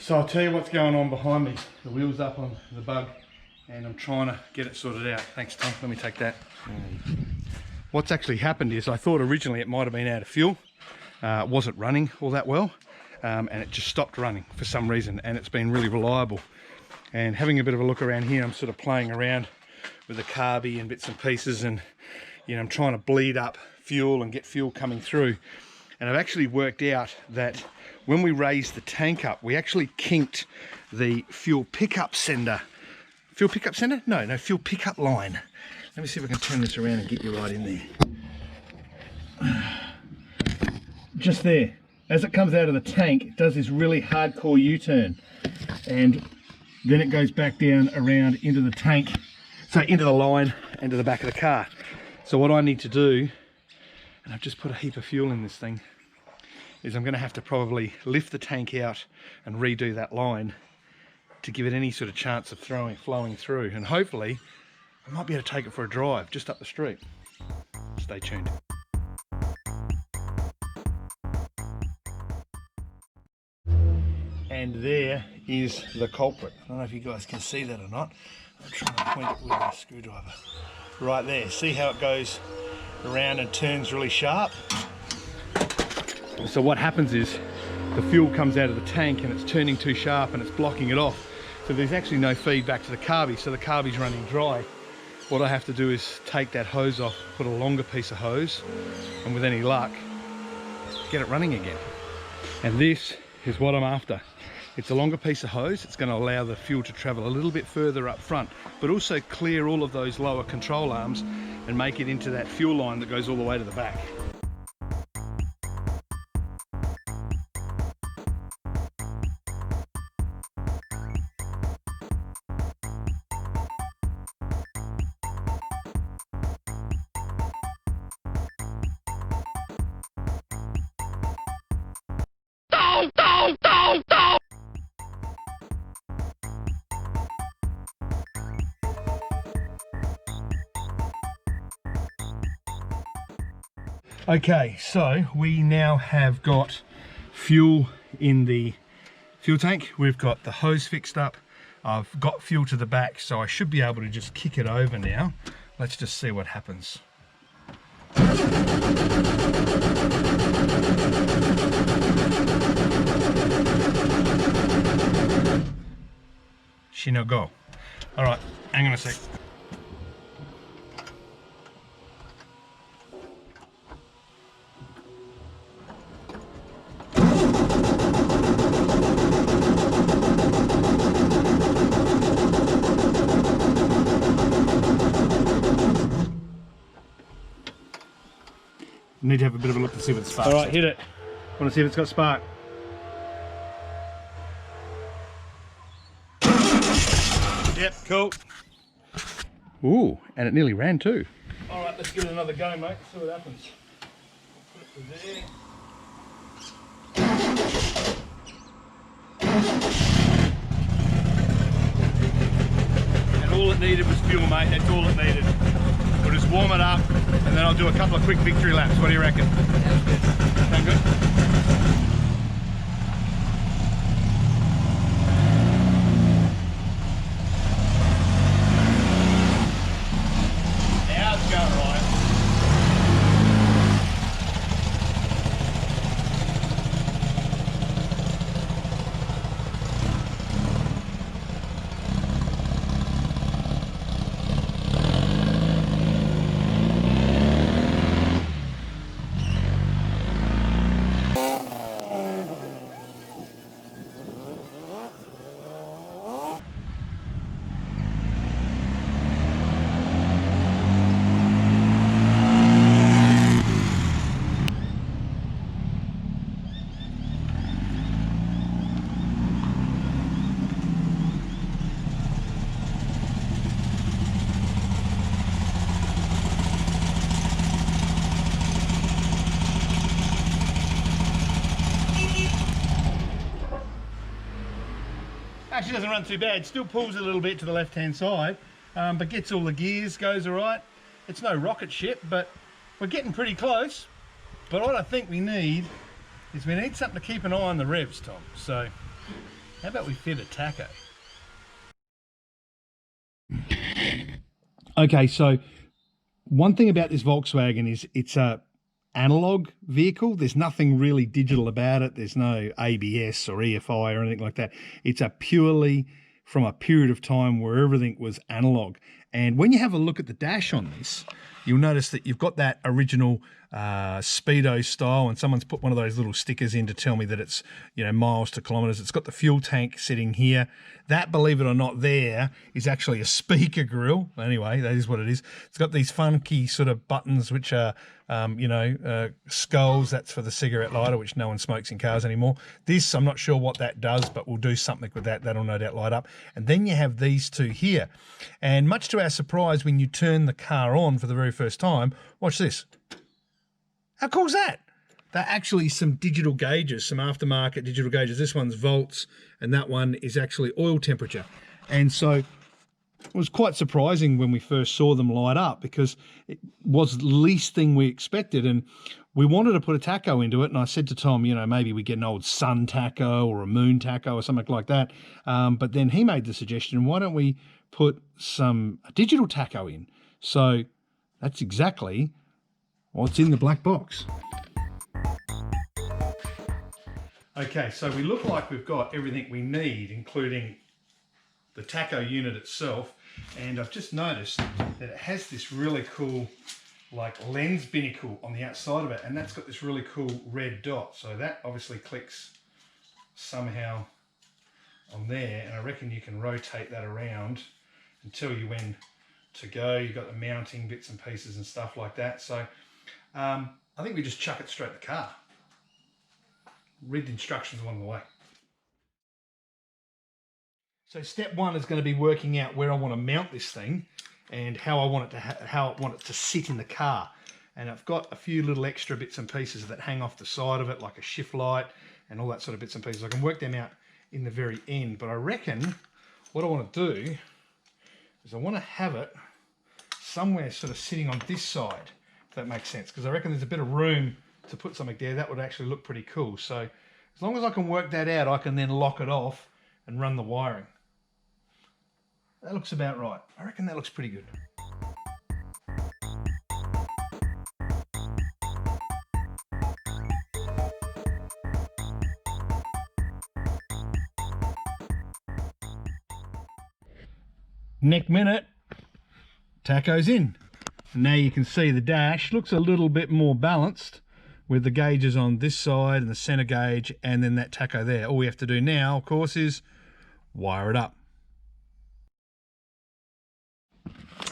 So I'll tell you what's going on behind me. The wheel's up on the bug and I'm trying to get it sorted out. Thanks, Tom. Let me take that. What's actually happened is I thought originally it might have been out of fuel. It wasn't running all that well, and it just stopped running for some reason, and it's been really reliable. And having a bit of a look around here, I'm sort of playing around with the carby and bits and pieces, and you know, I'm trying to bleed up fuel and get fuel coming through. And I've actually worked out that when we raised the tank up, we actually kinked the fuel pickup sender. Fuel pickup sender? No, fuel pickup line. Let me see if I can turn this around and get you right in there. Just there. As it comes out of the tank, it does this really hardcore U-turn. And then it goes back down around into the tank. So into the line and to the back of the car. So what I need to do, and I've just put a heap of fuel in this thing, is I'm going to have to probably lift the tank out and redo that line to give it any sort of chance of flowing through. And hopefully I might be able to take it for a drive just up the street. Stay tuned. And there is the culprit. I don't know if you guys can see that or not. I'm trying to point it with a screwdriver. Right there, see how it goes around and turns really sharp? So what happens is the fuel comes out of the tank and it's turning too sharp and it's blocking it off. So there's actually no feedback to the carby, so the carby's running dry. What I have to do is take that hose off, put a longer piece of hose, and with any luck, get it running again. And this is what I'm after. It's a longer piece of hose. It's going to allow the fuel to travel a little bit further up front, but also clear all of those lower control arms and make it into that fuel line that goes all the way to the back. Okay, so we now have got fuel in the fuel tank. We've got the hose fixed up. I've got fuel to the back, so I should be able to just kick it over now. Let's just see what happens. She no go. All right, hang on a sec. Need to have a bit of a look to see what the spark. All right, hit it. Want to see if it's got spark. Yep, cool. Ooh, and it nearly ran too. All right, let's give it another go, mate. See what happens. Put it to there. And all it needed was fuel, mate. That's all it needed. We'll just warm it up, and then I'll do a couple of quick victory laps. What do you reckon? Sounds good. Sound good? Now it's going right. Actually doesn't run too bad, still pulls a little bit to the left hand side, but gets all the gears, goes all right. It's no rocket ship, but we're getting pretty close. But what I think we need is we need something to keep an eye on the revs, Tom. So How about we fit a tacho? Okay, so one thing about this Volkswagen is it's a analog vehicle. There's nothing really digital about it. There's no ABS or EFI or anything like that. It's a purely from a period of time where everything was analog. And when you have a look at the dash on this, you'll notice that you've got that original Speedo style, and someone's put one of those little stickers in to tell me that it's, you know, miles to kilometers. It's got the fuel tank sitting here. That, believe it or not, there is actually a speaker grill. Anyway, that is what it is. It's got these funky sort of buttons which are skulls. That's for the cigarette lighter, which no one smokes in cars anymore. This, I'm not sure what that does, but we'll do something with that. That'll no doubt light up. And then you have these two here. And much to our surprise, when you turn the car on for the very first time, watch this. How cool is that? They're actually some digital gauges, some aftermarket digital gauges. This one's volts, and that one is actually oil temperature. And so it was quite surprising when we first saw them light up, because it was the least thing we expected. And we wanted to put a tacho into it. And I said to Tom, you know, maybe we get an old sun tacho or a moon tacho or something like that. But then he made the suggestion, why don't we put a digital tacho in? So that's exactly what's in the black box. Okay, so we look like we've got everything we need, including the tacho unit itself. And I've just noticed that it has this really cool like lens binnacle on the outside of it, and that's got this really cool red dot. So that obviously clicks somehow on there, and I reckon you can rotate that around and tell you when to go. You've got the mounting bits and pieces and stuff like that. So I think we just chuck it straight in the car. Read the instructions along the way. So step one is going to be working out where I want to mount this thing and how I want it to sit in the car. And I've got a few little extra bits and pieces that hang off the side of it, like a shift light and all that sort of bits and pieces. I can work them out in the very end, but I reckon what I want to do is I want to have it somewhere sort of sitting on this side, if that makes sense, because I reckon there's a bit of room to put something there. That would actually look pretty cool. So as long as I can work that out, I can then lock it off and run the wiring. That looks about right. I reckon that looks pretty good. Next minute, tacho's in. And now you can see the dash looks a little bit more balanced with the gauges on this side and the center gauge and then that tacho there. All we have to do now, of course, is wire it up.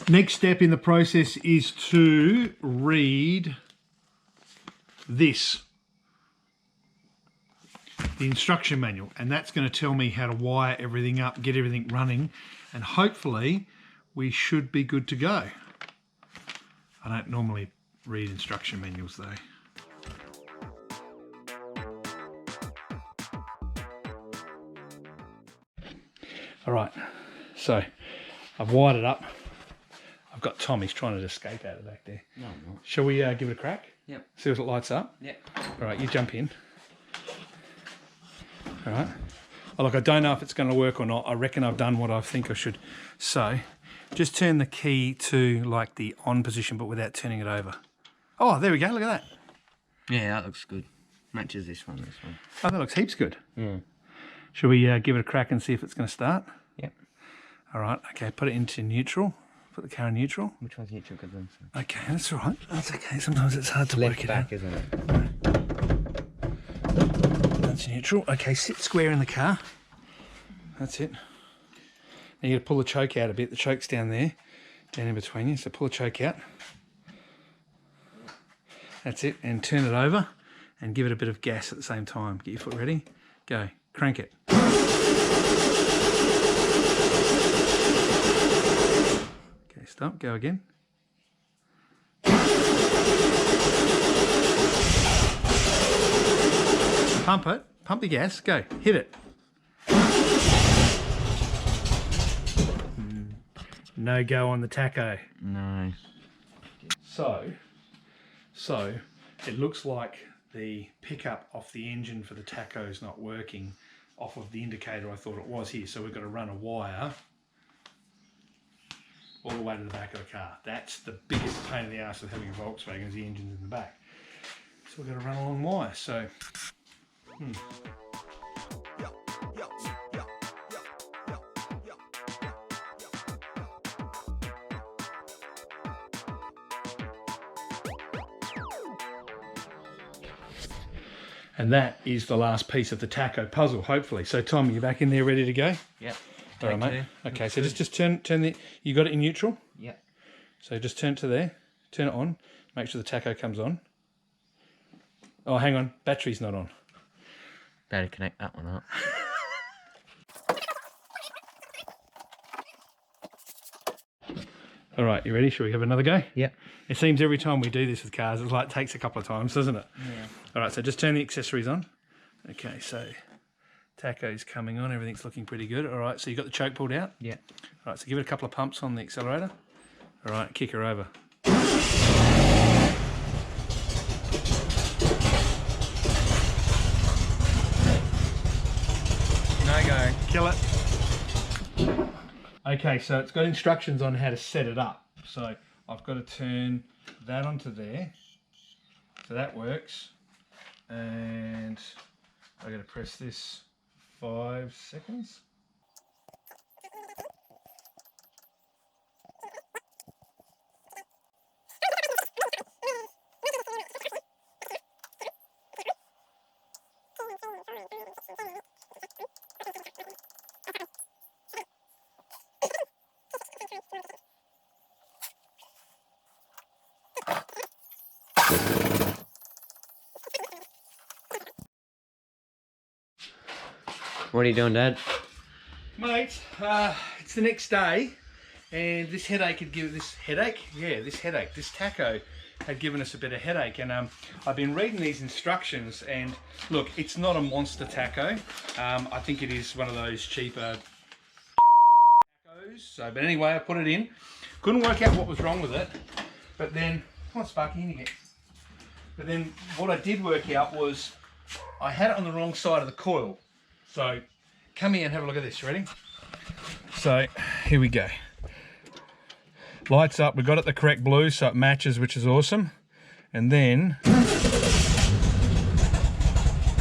Next step in the process is to read this, the instruction manual, and that's going to tell me how to wire everything up, get everything running, and hopefully we should be good to go. I don't normally read instruction manuals though. All right, so I've wired it up. I've got Tom, he's trying to escape out of back there. No, I'm not. Shall we give it a crack? Yep. See if it lights up? Yep. All right, you jump in. All right. Oh, look, I don't know if it's going to work or not. I reckon I've done what I think I should. So just turn the key to like the on position, but without turning it over. Oh, there we go. Look at that. Yeah, that looks good. Matches this one. Oh, that looks heaps good. Yeah. Shall we give it a crack and see if it's going to start? Yep. All right. Okay, put it into neutral. Put the car in neutral. Which one's neutral? Okay, that's all right. That's okay. Sometimes it's hard to work it out. Isn't it? That's neutral. Okay, sit square in the car. That's it. Now you got to pull the choke out a bit. The choke's down there, down in between you. So pull the choke out. That's it. And turn it over and give it a bit of gas at the same time. Get your foot ready. Go. Crank it. Okay, stop. Go again. Pump it. Pump the gas. Go. Hit it. No go on the tacho. No. So it looks like the pickup off the engine for the tacho is not working. off of the indicator I thought it was here. So we've got to run a wire all the way to the back of the car. That's the biggest pain in the ass of having a Volkswagen, is the engine's in the back. So we've got to run a long wire. So, and that is the last piece of the Tacho puzzle, hopefully. So Tom, you back in there ready to go? Yep. All right, mate. Okay, so just turn the, you got it in neutral? Yep. So just turn it to there, turn it on, make sure the Tacho comes on. Oh, hang on, battery's not on. Better connect that one up. All right, you ready? Shall we have another go? Yep. It seems every time we do this with cars, it's like takes a couple of times, doesn't it? Yeah. All right, so just turn the accessories on. Okay, so Tacho's coming on, everything's looking pretty good. All right, so you got the choke pulled out? Yeah. All right, so give it a couple of pumps on the accelerator. All right, kick her over. No go. Kill it. Okay, so it's got instructions on how to set it up. So I've got to turn that onto there. So that works. And I've got to press this 5 seconds. What are you doing, Dad? Mate, it's the next day, and this headache had given this Tacho had given us a bit of headache, and I've been reading these instructions, and look, it's not a monster Tacho. I think it is one of those cheaper Tachos. So, but anyway, I put it in. Couldn't work out what was wrong with it, but then come on, Sparky, in you get. But then what I did work out was I had it on the wrong side of the coil. So come here and have a look at this, ready? So here we go. Lights up, we got it the correct blue so it matches, which is awesome. And then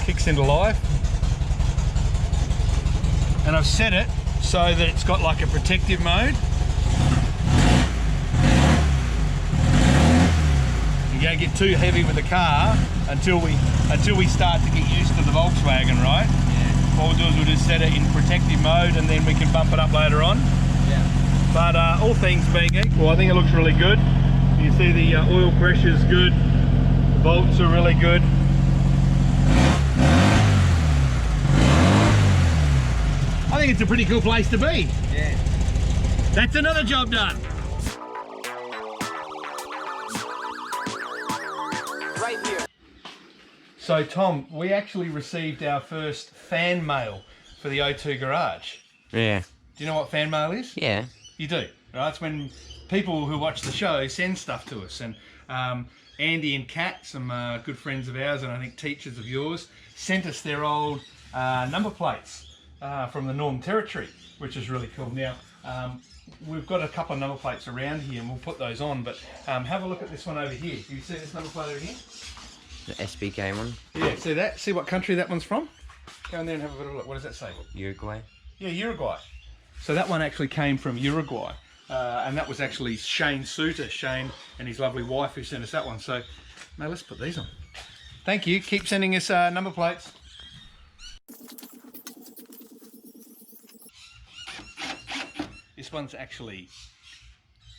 kicks into life. And I've set it so that it's got like a protective mode. You don't get too heavy with the car until we start to get used to the Volkswagen, right? What we'll do is we'll just set it in protective mode and then we can bump it up later on. Yeah. But all things being equal, I think it looks really good. You see the oil pressure is good, the bolts are really good. I think it's a pretty cool place to be. Yeah. That's another job done. Right here. So Tom, we actually received our first fan mail for the O2 garage. Yeah. Do you know what fan mail is? Yeah. You do, right? It's when people who watch the show send stuff to us. And Andy and Kat, some good friends of ours and I think teachers of yours, sent us their old number plates from the Northern Territory, which is really cool. Now, we've got a couple of number plates around here and we'll put those on, but have a look at this one over here. Do you see this number plate over here? The SBK one? Yeah, see that? See what country that one's from? Go in there and have a bit of a look. What does that say? Uruguay? Yeah, Uruguay. So that one actually came from Uruguay. And that was actually Shane Suter, Shane and his lovely wife who sent us that one. So, now let's put these on. Thank you. Keep sending us number plates. This one's actually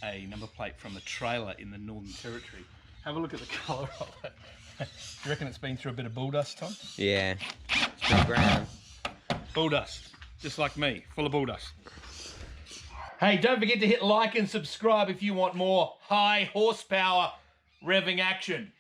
a number plate from a trailer in the Northern Territory. Have a look at the colour of it. Do you reckon it's been through a bit of bull dust, Tom? Yeah. It's been brown. Bull dust. Just like me, full of bull dust. Hey, don't forget to hit like and subscribe if you want more high horsepower revving action.